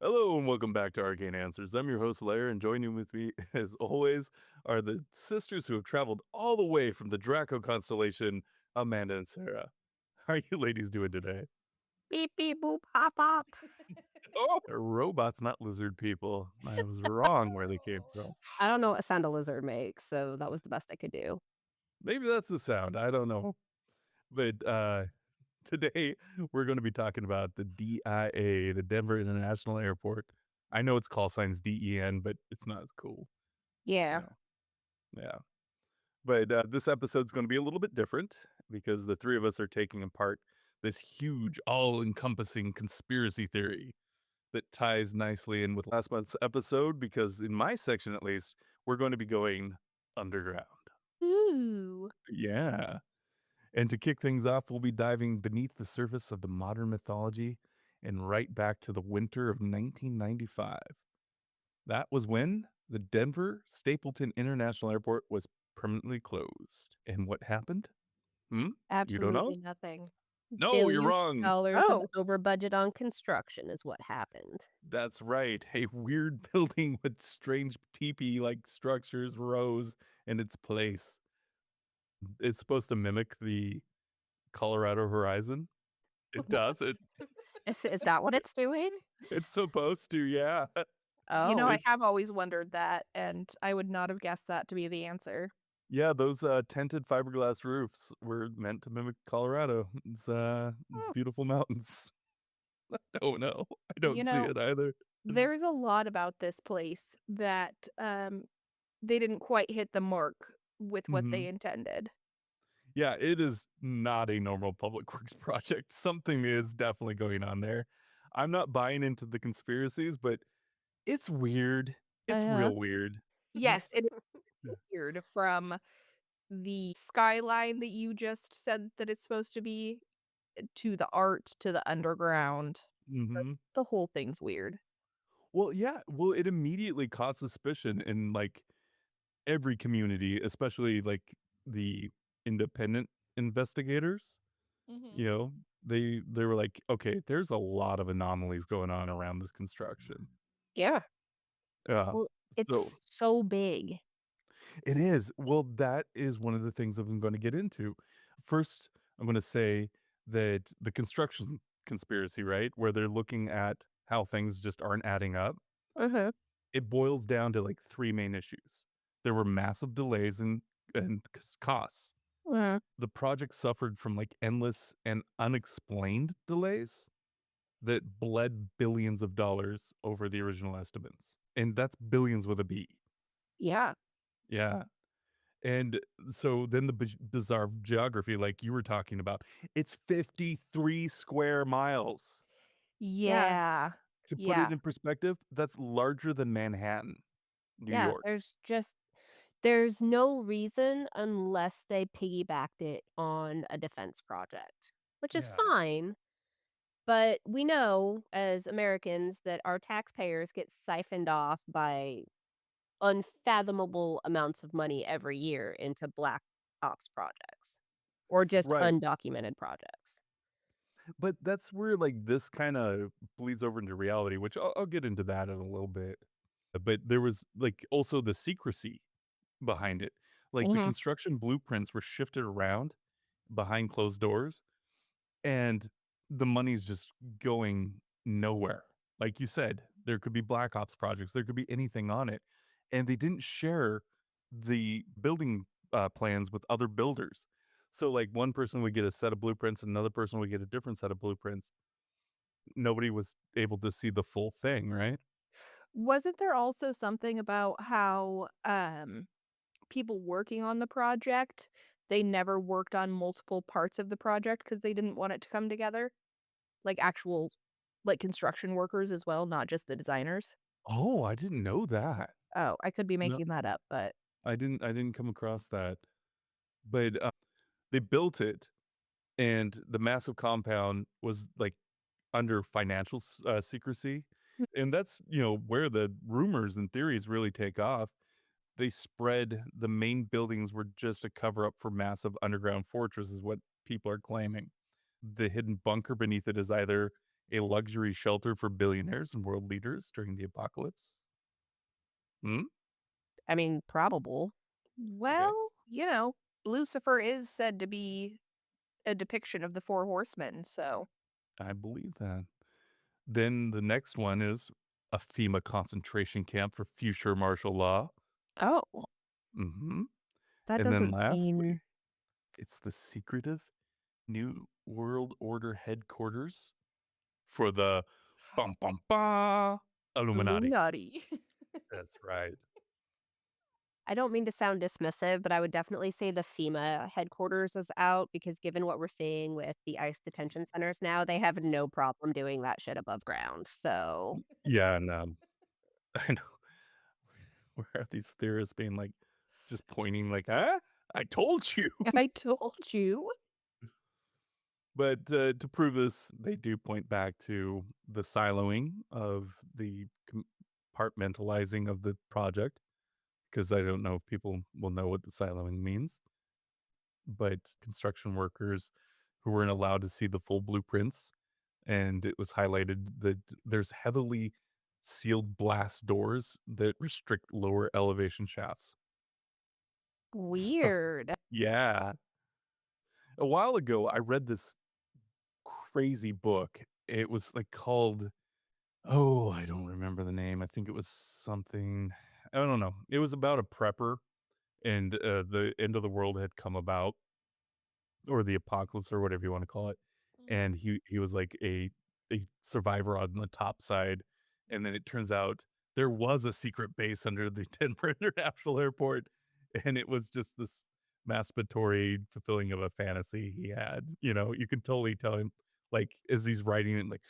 Hello and welcome back to Arcane Answers. I'm your host, Lair, and joining with me, as always, are the sisters who have traveled all the way from the Draco constellation, Amanda and Sarah. How are you ladies doing today? Beep beep boop hop hop. Oh, they're robots, not lizard people. I was wrong where they came from. I don't know what sound a lizard makes, so that was the best I could do. Maybe that's the sound. I don't know. But today we're going to be talking about the DIA, the Denver International Airport. I know its call sign's DEN, but it's not as cool. Yeah. Yeah. Yeah. But this episode's going to be a little bit different because the three of us are taking apart this huge, all encompassing conspiracy theory that ties nicely in with last month's episode. Because in my section, at least, we're going to be going underground. Ooh. Yeah. And to kick things off, we'll be diving beneath the surface of the modern mythology and right back to the winter of 1995. That was when the Denver Stapleton International Airport was permanently closed. And what happened? Hmm? You don't know? Absolutely nothing. No, you're Billions of wrong. dollars of Oh, over budget on construction is what happened. That's right. A weird building with strange teepee-like structures rose in its place. It's supposed to mimic the Colorado horizon. It does. Is that what it's doing? It's supposed to, yeah. Oh. I It's have always wondered that, and I would not have guessed that to be the answer. yeah, those, tinted fiberglass roofs were meant to mimic Colorado. It's, Oh, beautiful mountains. I don't know. I you don't see know, it either. there's a lot about this place that they didn't quite hit the mark with what they Mhm. intended. Yeah, it is not a normal public works project. Something is definitely going on there. I'm not buying into the conspiracies, but it's weird. It's Uh-huh. real weird. Yes, it is Yeah. weird from the skyline that you just said that it's supposed to be to the art to the underground. Mhm. The whole thing's weird. Well, yeah. Well, it immediately caused suspicion in, like, every community, especially, like, the independent investigators, Hmm. you know? They were like, "Okay, there's a lot of anomalies going on around this construction." Yeah. Yeah. Well, So it's so big. it is. Well, that is one of the things that I'm gonna get into. First, I'm gonna say that the construction conspiracy, right, where they're looking at how things just aren't adding up, Uh-huh. it boils down to, like, 3 main issues. There were massive delays and costs. Uh-huh. The project suffered from, like, endless and unexplained delays that bled billions of dollars over the original estimates, and that's billions with a B. Yeah. Yeah. And so then the bizarre geography, like you were talking about, it's 53 square miles. Yeah. Yeah. To put it Yeah. in perspective, that's larger than Manhattan, New Yeah. York. There's no reason unless they piggybacked it on a defense project, which is Yeah. fine. But we know as Americans that our taxpayers get siphoned off by unfathomable amounts of money every year into black ops projects or just Right. undocumented projects. But that's where, like, this kinda bleeds over into reality, which I'll get into that in a little bit. But there was, like, also the secrecy behind it. Like, the Mhm. construction blueprints were shifted around behind closed doors, and the money's just going nowhere. Like you said, there could be black ops projects, there could be anything on it, and they didn't share the building, plans with other builders. So, like, one person would get a set of blueprints, another person would get a different set of blueprints. Nobody was able to see the full thing, right? Wasn't there also something about how, people working on the project, they never worked on multiple parts of the project because they didn't want it to come together? Like, actual like, construction workers as well, not just the designers? Oh, I didn't know that. Oh, I could be No, making that up, but I didn't come across that. But, they built it, and the massive compound was, like, under financial secrecy, and that's, where the rumors and theories really take off. They spread the main buildings were just a cover-up for massive underground fortress is what people are claiming. The hidden bunker beneath it is either a luxury shelter for billionaires and world leaders during the apocalypse. Hmm? I mean, probable. Okay. Well, Lucifer is said to be a depiction of the four horsemen, so I believe that. Then the next one is a FEMA concentration camp for future martial law. Oh, Hmm. that And then doesn't lastly, seem it's the secretive New World Order headquarters for the bum bum ba Illuminati. Illuminati. That's right. I don't mean to sound dismissive, but I would definitely say the FEMA headquarters is out because given what we're seeing with the ICE detention centers now, they have no problem doing that shit above ground. So, Yeah, and I know where are these theorists being like just pointing like, huh? I told you. I told you. But to prove this, they do point back to the siloing of the compartmentalizing of the project, because I don't know if people will know what the siloing means. But construction workers who weren't allowed to see the full blueprints, and it was highlighted that there's heavily sealed blast doors that restrict lower elevation shafts. So, Weird. yeah. A while ago, I read this crazy book. It was like called, oh, I don't remember the name. I think it was something, I don't know. It was about a prepper and the end of the world had come about, or the apocalypse or whatever you want to call it. Mhm. And he was like a survivor on the top side. And then it turns out there was a secret base under the Denver International Airport. And it was just this masturbatory fulfilling of a fantasy he had. You know, you could totally tell him, like, as he's writing it, like,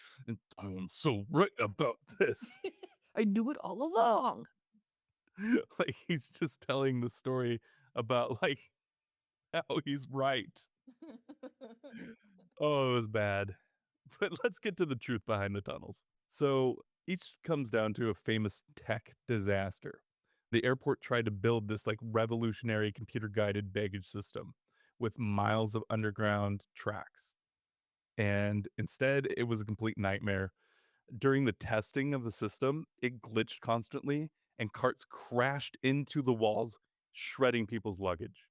I'm so right about this. I knew it all along. Like, he's just telling the story about, like, how he's right. Oh, it was bad. But let's get to the truth behind the tunnels. So each comes down to a famous tech disaster. The airport tried to build this like revolutionary computer guided baggage system with miles of underground tracks. And instead, it was a complete nightmare. During the testing of the system, it glitched constantly and carts crashed into the walls, shredding people's luggage.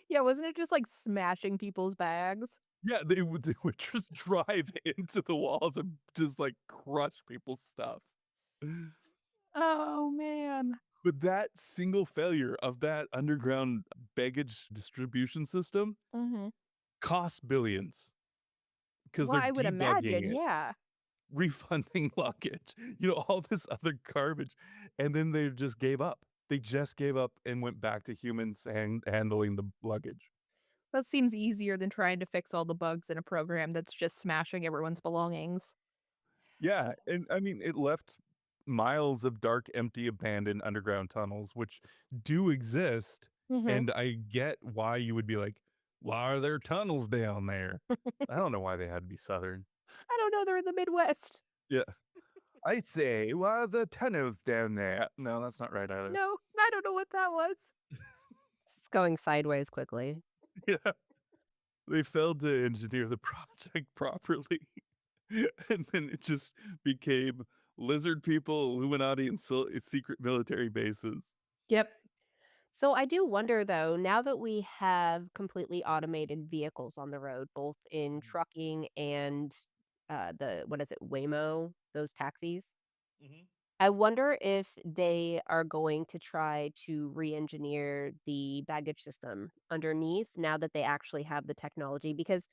Yeah, wasn't it just like smashing people's bags? Yeah, they would just drive into the walls and just, like, crush people's stuff. Oh man. But that single failure of that underground baggage distribution system Mhm. costs billions because 'cause Well, they're I would imagine, debugging it, yeah. refunding luggage, all this other garbage, and then they just gave up. They just gave up and went back to humans handling the luggage. That seems easier than trying to fix all the bugs in a program that's just smashing everyone's belongings. Yeah, and I mean, it left miles of dark, empty, abandoned underground tunnels, which do exist, Mhm. and I get why you would be like, "Why are there tunnels down there?" I don't know why they had to be Southern. I don't know, they're in the Midwest. Yeah. I say, "Why are the tunnels down there?" No, that's not right either. No, I don't know what that was. it's going sideways quickly. Yeah. They failed to engineer the project properly, and then it just became lizard people, Illuminati, and secret military bases. Yep. So I do wonder though, now that we have completely automated vehicles on the road, both in trucking and the what is it, Waymo, those taxis. Mhm. I wonder if they are going to try to re-engineer the baggage system underneath now that they actually have the technology because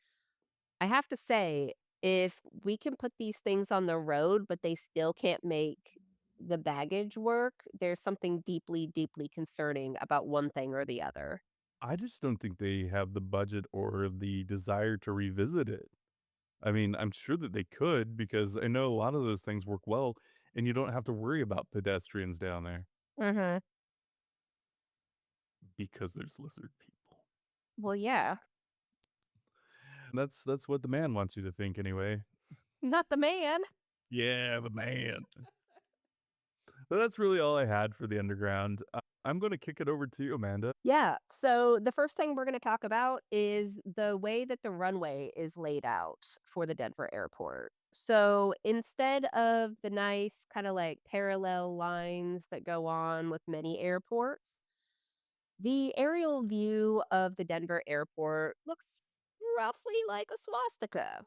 I have to say if we can put these things on the road but they still can't make the baggage work, there's something deeply deeply concerning about one thing or the other. I just don't think they have the budget or the desire to revisit it. I mean, I'm sure that they could because I know a lot of those things work well and you don't have to worry about pedestrians down there Mhm. because there's lizard people. Well, yeah. That's what the man wants you to think anyway. Not the man. Yeah, the man. But that's really all I had for the underground. I'm going to kick it over to you, Amanda. Yeah. So the first thing we're going to talk about is the way that the runway is laid out for the Denver airport. So instead of the nice kind of like parallel lines that go on with many airports, the aerial view of the Denver airport looks roughly like a swastika.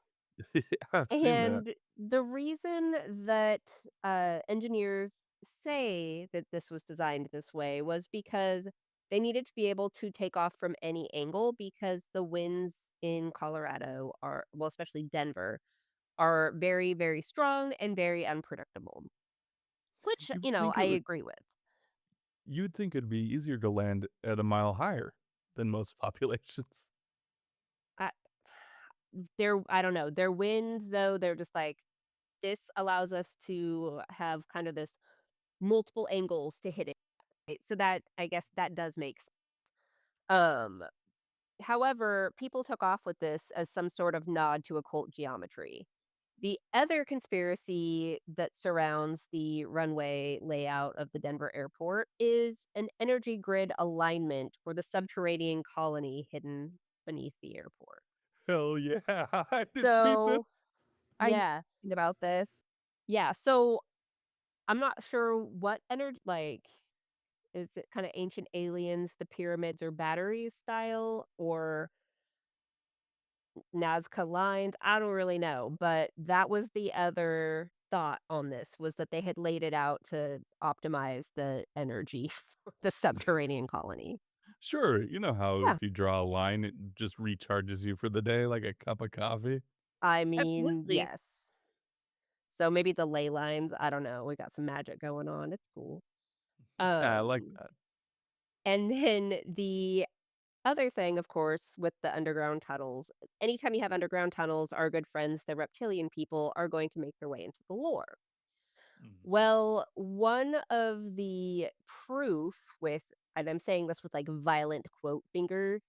Yeah, I've seen that. And the reason that engineers say that this was designed this way was because they needed to be able to take off from any angle because the winds in Colorado are, well, especially Denver, are very, very strong and very unpredictable, which, You would think I it would agree with. you'd think it'd be easier to land at a mile higher than most populations. I, I don't know. Their winds, though, they're just like, this allows us to have kind of this multiple angles to hit it. Right? So that, I guess that does make sense. Um, However, people took off with this as some sort of nod to occult geometry. The other conspiracy that surrounds the runway layout of the Denver airport is an energy grid alignment for the subterranean colony hidden beneath the airport. Hell yeah, I didn't read this. So, I know yeah. nothing about this. Yeah, so I'm not sure what energy like, is it kinda ancient aliens, the pyramids or batteries style, or Nazca lines? I don't really know, but that was the other thought on this, was that they had laid it out to optimize the energy for the subterranean colony. Sure, you know how Yeah. if you draw a line, it just recharges you for the day like a cup of coffee? I mean, Absolutely. yes. So maybe the ley lines, I don't know, we got some magic going on, it's cool. Yeah, I like Um, that. and then the other thing, of course, with the underground tunnels, anytime you have underground tunnels, our good friends, the reptilian people, are going to make their way into the lore. Mhm, Well, one of the proof with, and I'm saying this with like violent quote fingers.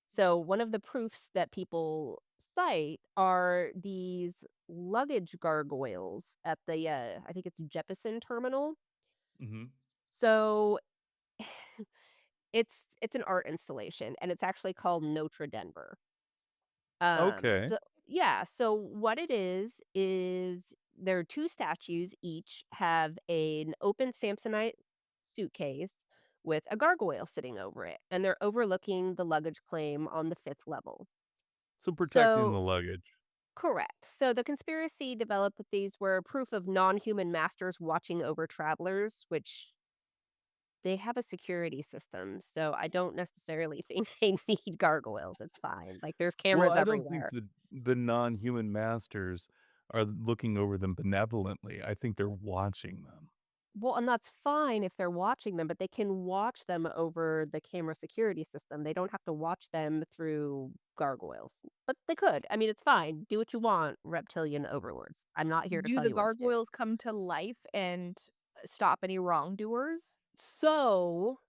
So, one of the proofs that people cite are these luggage gargoyles at the, I think it's Jeppesen terminal. mhm. So, it's an art installation and it's actually called Notre Denver. Okay. So yeah, so what it is there are 2 statues, each have an open Samsonite suitcase with a gargoyle sitting over it, and they're overlooking the luggage claim on the 5th level. So protecting So the luggage. correct. So the conspiracy developed that these were proof of non-human masters watching over travelers, which they have a security system, so I don't necessarily think they need gargoyles, it's fine, like, there's Well, cameras I don't think everywhere. the non-human masters are looking over them benevolently. I think they're watching them. Well, and that's fine if they're watching them, but they can watch them over the camera security system. They don't have to watch them through gargoyles, but they could. I mean, it's fine. Do what you want, reptilian overlords. I'm not here to Do tell the you what to do. gargoyles come to life and stop any wrongdoers? So,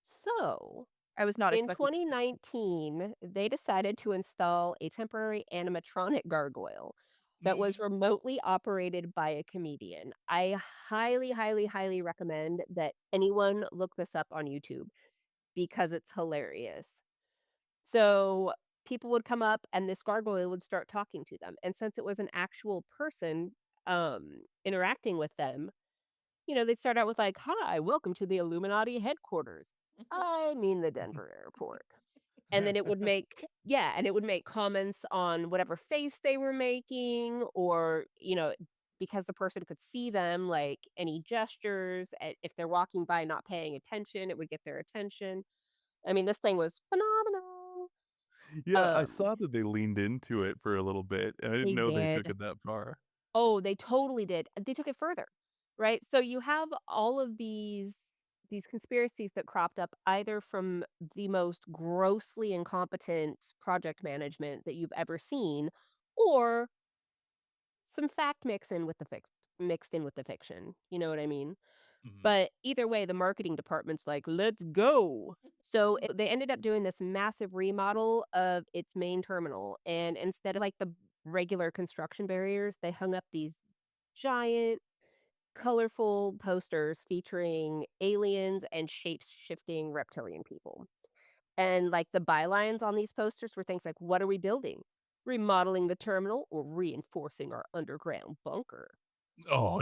so I was not in expecting this. 2019, they decided to install a temporary animatronic gargoyle that was Mhm. remotely operated by a comedian. I highly, highly, highly recommend that anyone look this up on YouTube because it's hilarious. So people would come up and this gargoyle would start talking to them. And since it was an actual person interacting with them, they'd start out with like, "Hi, welcome to the Illuminati headquarters. I mean the Denver airport." And then it would make, yeah, and it would make comments on whatever face they were making, or, because the person could see them, like any gestures, if they're walking by not paying attention, it would get their attention. I mean, this thing was phenomenal. Yeah, I Um, saw that they leaned into it for a little bit, and I didn't They know they took did. it that far. oh, they totally did. They took it further, right? So you have all of these conspiracies that cropped up either from the most grossly incompetent project management that you've ever seen, or some fact mixed in with the fiction. You know what I mean? Mhm. But either way, the marketing department's like, "Let's go." So, they ended up doing this massive remodel of its main terminal, and instead of, like, the regular construction barriers, they hung up these giant, colorful posters featuring aliens and shape-shifting reptilian people. And, like, the bylines on these posters were things like, "What are we building? remodeling the terminal, or reinforcing our underground bunker. Oh,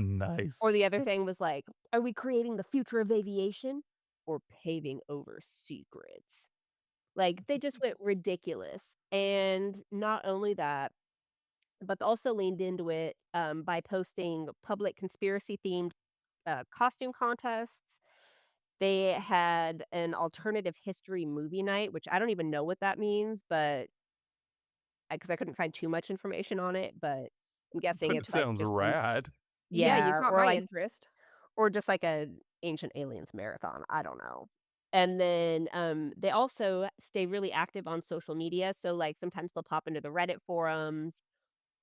Or nice. the other thing was like, are we creating the future of aviation or paving over secrets? Like, they just went ridiculous. And not only that, but also leaned into it by posting public conspiracy themed costume contests. They had an alternative history movie night, which I don't even know what that means, but because I couldn't find too much information on it, but I'm guessing But it it's like sounds just rad. Yeah, you yeah, caught my interest. or just like a ancient aliens marathon. I don't know. And then they also stay really active on social media. So like sometimes they'll pop into the Reddit forums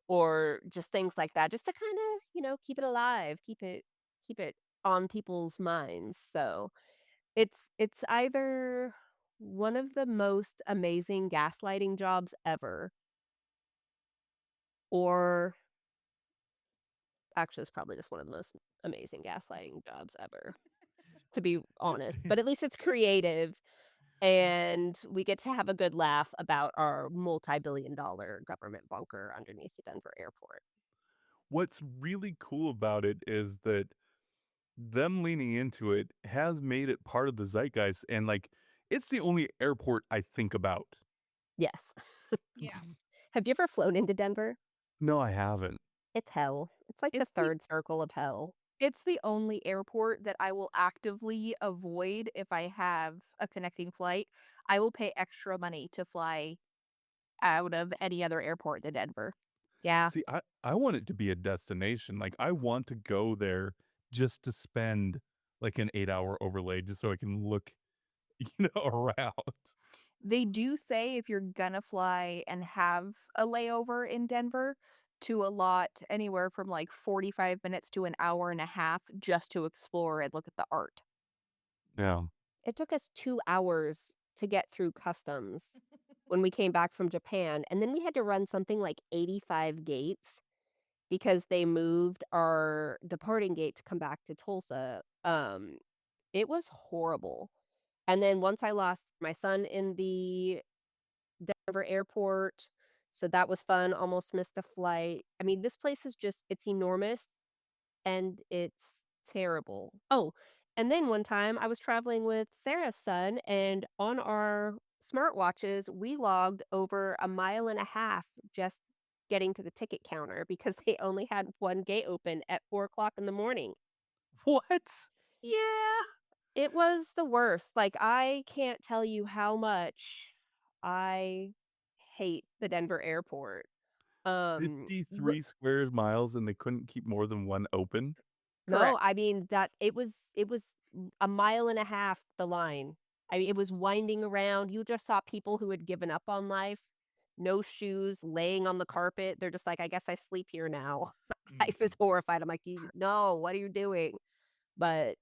or just things like that, just to kind of keep it alive, keep it on people's minds. So it's either one of the most amazing gaslighting jobs ever, or actually, it's probably just one of the most amazing gaslighting jobs ever, to be honest. But at least it's creative, and we get to have a good laugh about our multi-billion-dollar government bunker underneath the Denver airport. What's really cool about it is that them leaning into it has made it part of the zeitgeist, and, like, it's the only airport I think about. Yes. Yeah. Have you ever flown into Denver? No, I haven't. It's hell. It's like the It's the 3rd circle of hell. it's the only airport that I will actively avoid if I have a connecting flight. I will pay extra money to fly out of any other airport than Denver. Yeah. See, I want it to be a destination, like, I want to go there just to spend, like, an 8-hour overlay just so I can look, around. They do say if you're gonna fly and have a layover in Denver, to allot anywhere from, like, 45 minutes to an hour and a half just to explore and look at the art. Yeah. It took us 2 hours to get through customs when we came back from Japan, and then we had to run something like 85 gates because they moved our departing gate to come back to Tulsa. It was horrible. And then once I lost my son in the Denver airport, so that was fun, almost missed a flight. I mean, this place is just it's enormous and it's terrible. Oh, and then one time I was traveling with Sarah's son, and on our smartwatches, we logged over a mile and a half just getting to the ticket counter because they only had one gate open at 4 o'clock in the morning. What? Yeah. It was the worst. Like, I can't tell you how much I hate the Denver airport. W 53 square miles, and they couldn't keep more than 1 open? No, Correct. I mean, that it was a mile and a half, the line. I mean, it was winding around. You just saw people who had given up on life, no shoes, laying on the carpet. They're just like, "I guess I sleep here now." Life is Mhm. horrified. I'm like, "You no, what are you doing?" But,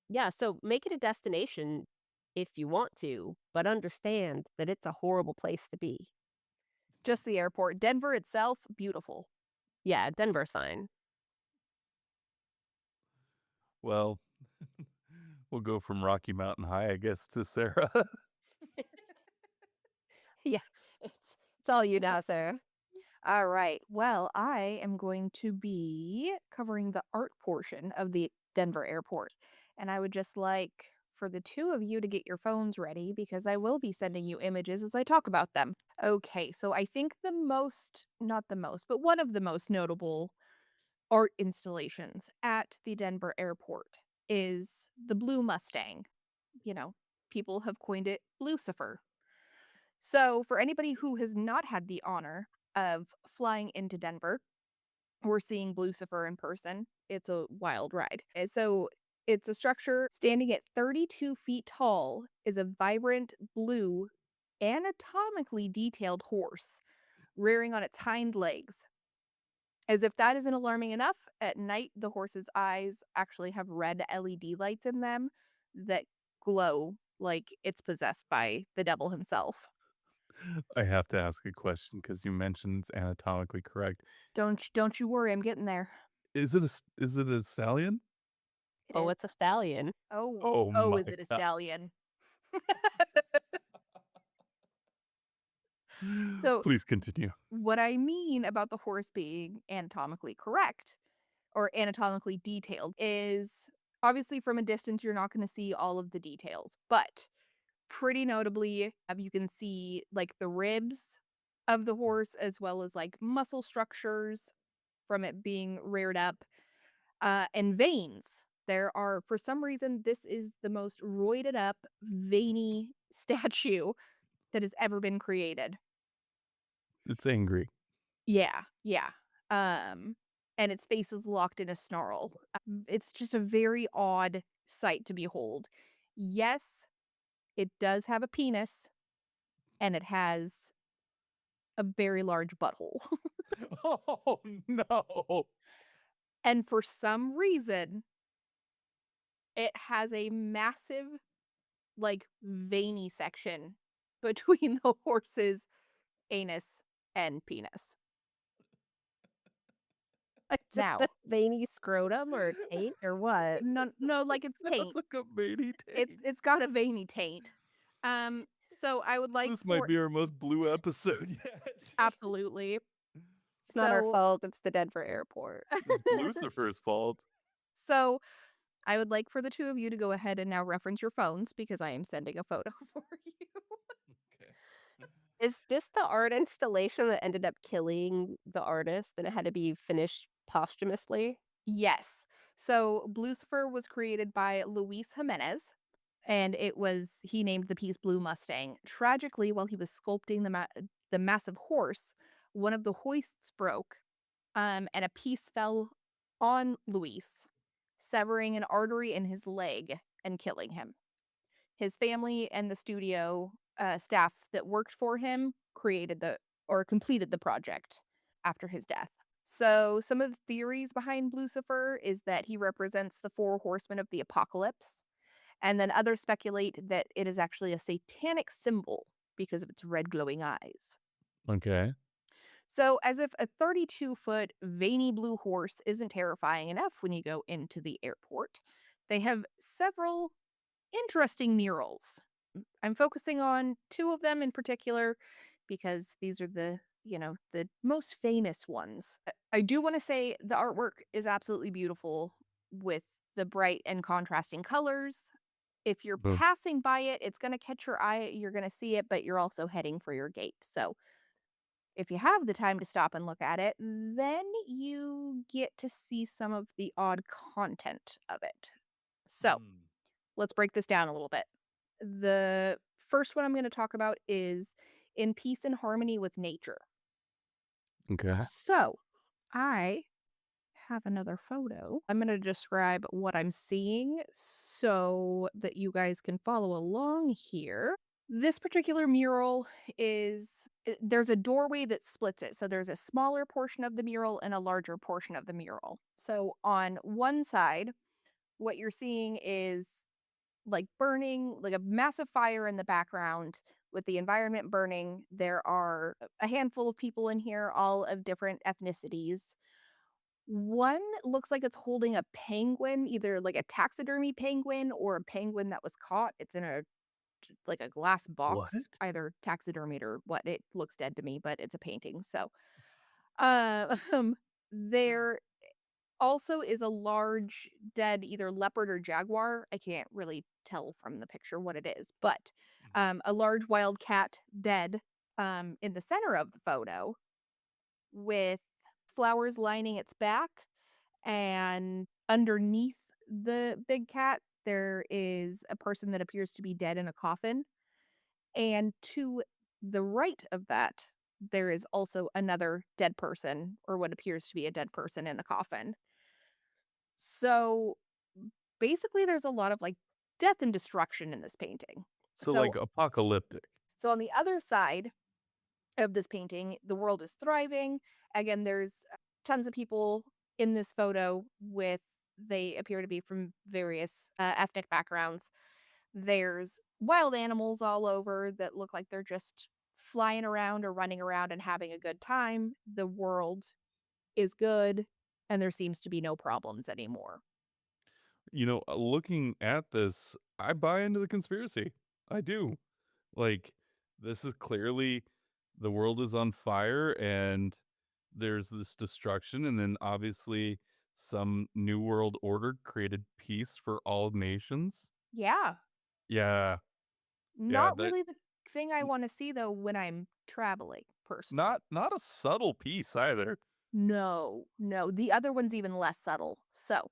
yeah, so make it a destination if you want to, but understand that it's a horrible place to be. Just the airport. Denver itself, beautiful. Yeah, Denver's fine. Well, we'll go from Rocky Mountain High, I guess, to Sarah. Yeah, it's all you now, Sarah. All right. Well, I am going to be covering the art portion of the Denver airport. And I would just like for the two of you to get your phones ready because I will be sending you images as I talk about them. Okay. So I think not the most, but one of the most notable art installations at the Denver airport is the Blue Mustang. You know, people have coined it Lucifer. So, for anybody who has not had the honor of flying into Denver or seeing Lucifer in person, it's a wild ride. So, it's a structure standing at 32 feet tall, is a vibrant blue, anatomically detailed horse rearing on its hind legs. As if that isn't alarming enough, at night the horse's eyes actually have red LED lights in them that glow like it's possessed by the devil himself. I have to ask a question because you mentioned it's anatomically correct. Don't you worry, I'm getting there. Is it a stallion? It Oh, is. it's a stallion. Oh, Oh oh, my is it a god. stallion? So Please continue. what I mean about the horse being anatomically correct or anatomically detailed is obviously from a distance, you're not going to see all of the details, but pretty notably, you can see like the ribs of the horse as well as like muscle structures from it being reared up and veins. There are, for some reason, this is the most roided up, veiny statue that has ever been created. It's angry. Yeah, yeah. Um, and its face is locked in a snarl. It's just a very odd sight to behold. Yes, it does have a penis and it has a very large butthole. Oh, no. And for some reason, it has a massive, like, veiny section between the horse's anus and penis. Like, just a Now, veiny scrotum or a taint or what? no, like, it's Sounds taint. like a veiny taint. It's got a veiny taint. So I would like This might for be our most blue episode yet. absolutely. It's not our So fault, it's the Denver airport. It's Lucifer's fault. so I would like for the 2 of you to go ahead and now reference your phones because I am sending a photo for you. Okay. Is this the art installation that ended up killing the artist and it had to be finished posthumously? Yes. So Lucifer was created by Luis Jimenez, and he named the piece Blue Mustang. Tragically, while he was sculpting the massive horse, one of the hoists broke, and a piece fell on Luis, severing an artery in his leg and killing him. His family and the studio staff that worked for him completed the project after his death. So, some of the theories behind Lucifer is that he represents the four horsemen of the apocalypse, and then others speculate that it is actually a satanic symbol because of its red glowing eyes. Okay. So, as if a 32-foot veiny blue horse isn't terrifying enough when you go into the airport, they have several interesting murals. I'm focusing on two of them in particular because these are the most famous ones. I do want to say the artwork is absolutely beautiful with the bright and contrasting colors. If you're Boom. passing by it, it's going to catch your eye, you're going to see it, but you're also heading for your gate. So, if you have the time to stop and look at it, then you get to see some of the odd content of it. So, Mm. let's break this down a little bit. The first one I'm going to talk about is in peace and harmony with nature. Okay. So, I have another photo. I'm going to describe what I'm seeing so that you guys can follow along here. This particular mural there's a doorway that splits it. So there's a smaller portion of the mural and a larger portion of the mural. So on one side, what you're seeing is like burning, like a massive fire in the background with the environment burning. There are a handful of people in here, all of different ethnicities. One looks like it's holding a penguin, either like a taxidermy penguin or a penguin that was caught. It's in a glass What? box, either taxidermied or what. It looks dead to me, but it's a painting. So, uh, there also is a large dead either leopard or jaguar. I can't really tell from the picture what it is, but Mhm. a large wild cat dead in the center of the photo with flowers lining its back. And underneath the big cat, there is a person that appears to be dead in a coffin. And to the right of that, there is also another dead person, or what appears to be a dead person in the coffin. So basically, there's a lot of like death and destruction in this painting. So, So, like, apocalyptic. so on the other side of this painting, the world is thriving. Again, there's tons of people in this photo they appear to be from various ethnic backgrounds. There's wild animals all over that look like they're just flying around or running around and having a good time. The world is good, and there seems to be no problems anymore. Looking at this, I buy into the conspiracy. I do. Like, this is clearly the world is on fire and there's this destruction, and then obviously some new world order created peace for all nations. Yeah. Yeah, yeah, Not that really the thing I wanna see, though, when I'm traveling, personally. not a subtle peace either. No, no, the other one's even less subtle. So,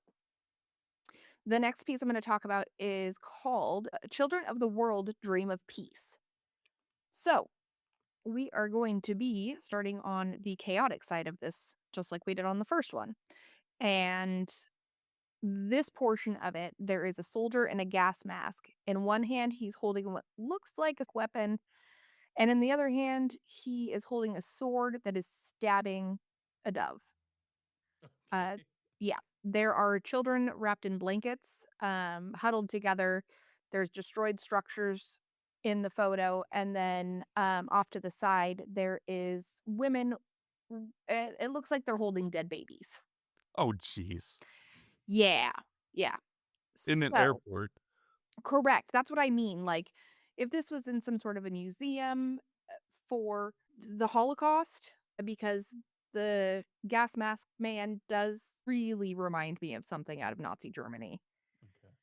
the next piece I'm gonna talk about is called, Children of the World Dream of Peace. So, we are going to be starting on the chaotic side of this, just like we did on the first one. And this portion of it, there is a soldier in a gas mask. In one hand, he's holding what looks like a weapon, and in the other hand, he is holding a sword that is stabbing a dove. Uh, Okay. yeah, there are children wrapped in blankets, huddled together. There's destroyed structures in the photo, and then off to the side, there is women. It looks like they're holding dead babies. Oh, jeez. Yeah, yeah. In an So airport. correct. That's what I mean. Like, if this was in some sort of a museum for the Holocaust, because the gas mask man does really remind me of something out of Nazi Germany. Okay.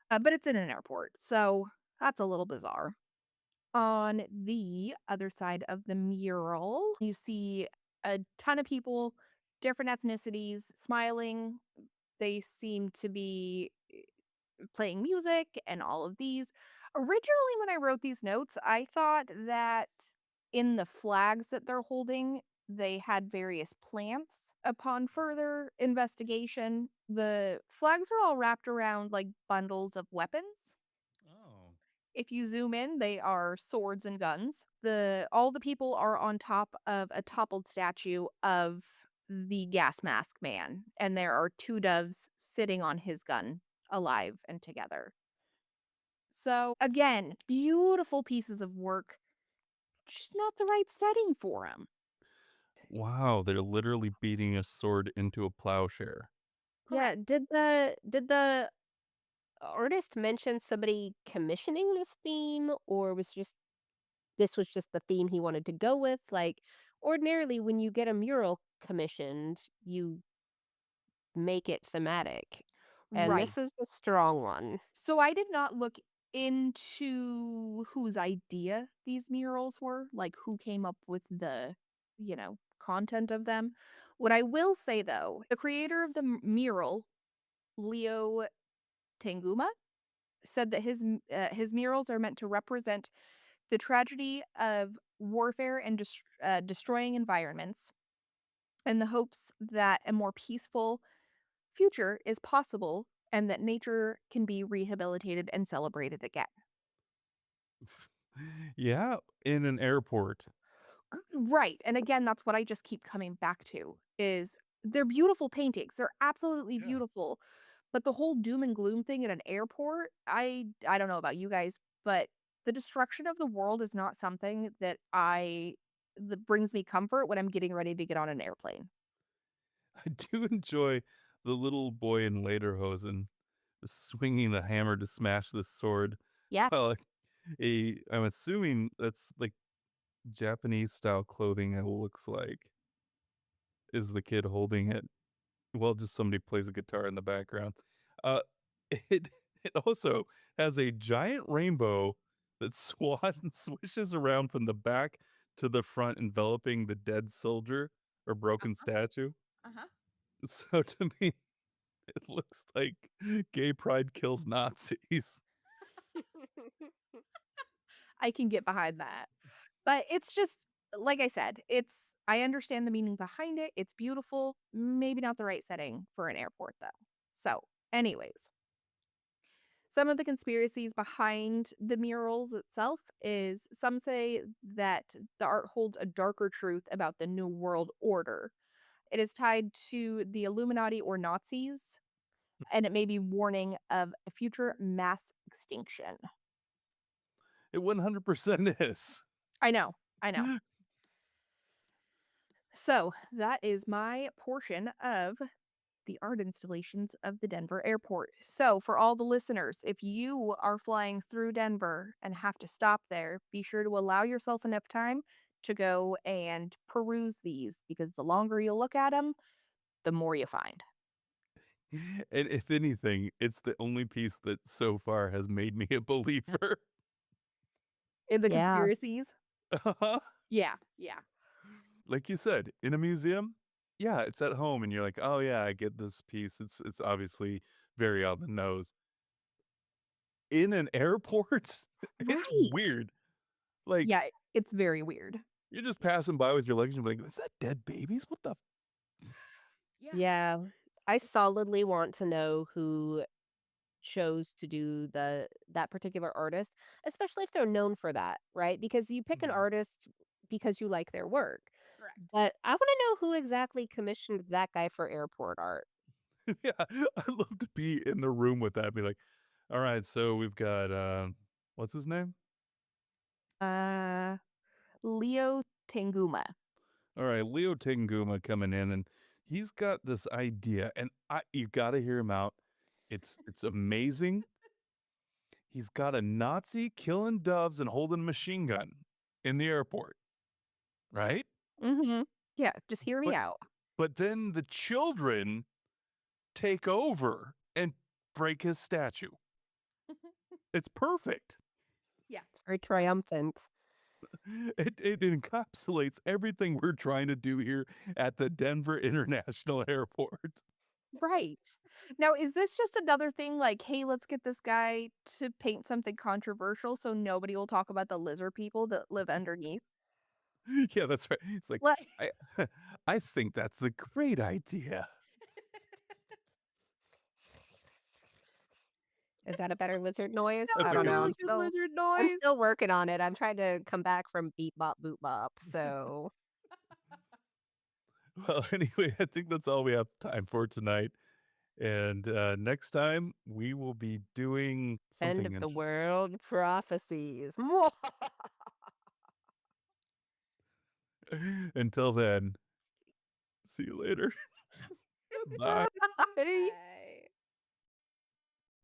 But it's in an airport, so that's a little bizarre. On the other side of the mural, you see a ton of people, different ethnicities, smiling. They seem to be playing music and all of these. Originally, when I wrote these notes, I thought that in the flags that they're holding, they had various plants. Upon further investigation, the flags are all wrapped around like bundles of weapons. Oh. If you zoom in, they are swords and guns. The all the people are on top of a toppled statue of the gas mask man, and there are two doves sitting on his gun, alive and together. So again, beautiful pieces of work, just not the right setting for them. Wow, they're literally beating a sword into a plowshare. Correct. Yeah, did the artist mention somebody commissioning this theme, or was just this was just the theme he wanted to go with? Like, ordinarily, when you get a mural commissioned, you make it thematic, and Right. this is a strong one. So I did not look into whose idea these murals were, like who came up with the, content of them. What I will say though, the creator of the mural, Leo Tanguma, said that his murals are meant to represent the tragedy of warfare and destroying environments, and the hopes that a more peaceful future is possible and that nature can be rehabilitated and celebrated again. Yeah, in an airport. Right, and again, that's what I just keep coming back to, is they're beautiful paintings, they're absolutely Yeah. beautiful, but the whole doom and gloom thing at an airport, I don't know about you guys, but the destruction of the world is not something that brings me comfort when I'm getting ready to get on an airplane. I do enjoy the little boy in lederhosen swinging the hammer to smash the sword Yeah. while I'm assuming that's, like, Japanese style clothing it looks like, is the kid holding it. Well, just somebody plays a guitar in the background. Uh, it it also has a giant rainbow that swishes around from the back to the front, enveloping the dead soldier or broken Uh-huh, statue. uh-huh. So to me, it looks like gay pride kills Nazis. I can get behind that. But it's just like I said, I understand the meaning behind it. It's beautiful. Maybe not the right setting for an airport though. So, anyways, some of the conspiracies behind the murals itself is some say that the art holds a darker truth about the New World Order. It is tied to the Illuminati or Nazis, and it may be warning of a future mass extinction. It 100% is. I know. I know. So, that is my portion of the art installations of the Denver airport. So, for all the listeners, if you are flying through Denver and have to stop there, be sure to allow yourself enough time to go and peruse these because the longer you look at them, the more you find. And if anything, it's the only piece that so far has made me a believer. In the Yeah. conspiracies? Uh-huh. Yeah, yeah. Like you said, in a museum, yeah, it's at home and you're like, "Oh, yeah, I get this piece." It's obviously very on the nose. In an airport, it's Right. weird. Like, Yeah, it's very weird. you're just passing by with your luggage and be like, "Is that dead babies? What the Yeah. Yeah. I solidly want to know who chose to do that particular artist, especially if they're known for that, right? Because you pick an Mhm. artist because you like their work. Correct. But I want to know who exactly commissioned that guy for airport art. Yeah, I'd love to be in the room with that, be like, "Alright, so we've got, what's his name? Uh, Leo Tanguma. Alright, Leo Tenguma coming in, and he's got this idea, and you gotta hear him out. It's amazing. He's got a Nazi killing doves and holding a machine gun in the airport, right? Mhm. Yeah, just hear me But out. but then the children take over and break his statue. It's perfect. Yeah. It's very triumphant. It encapsulates everything we're trying to do here at the Denver International Airport. Right. Now, is this just another thing like, "Hey, let's get this guy to paint something controversial so nobody will talk about the lizard people that live underneath?" Yeah, that's right. It's like, Like I I think that's a great idea. Is that a better lizard noise? that That's I was a a don't good know. really one. good lizard I'm noise. still working on it. I'm trying to come back from beep bop boop bop. So Well, anyway, I think that's all we have time for tonight, and, next time, we will be doing end something of the interesting. world prophecies. Until then, see you later. Bye. Bye.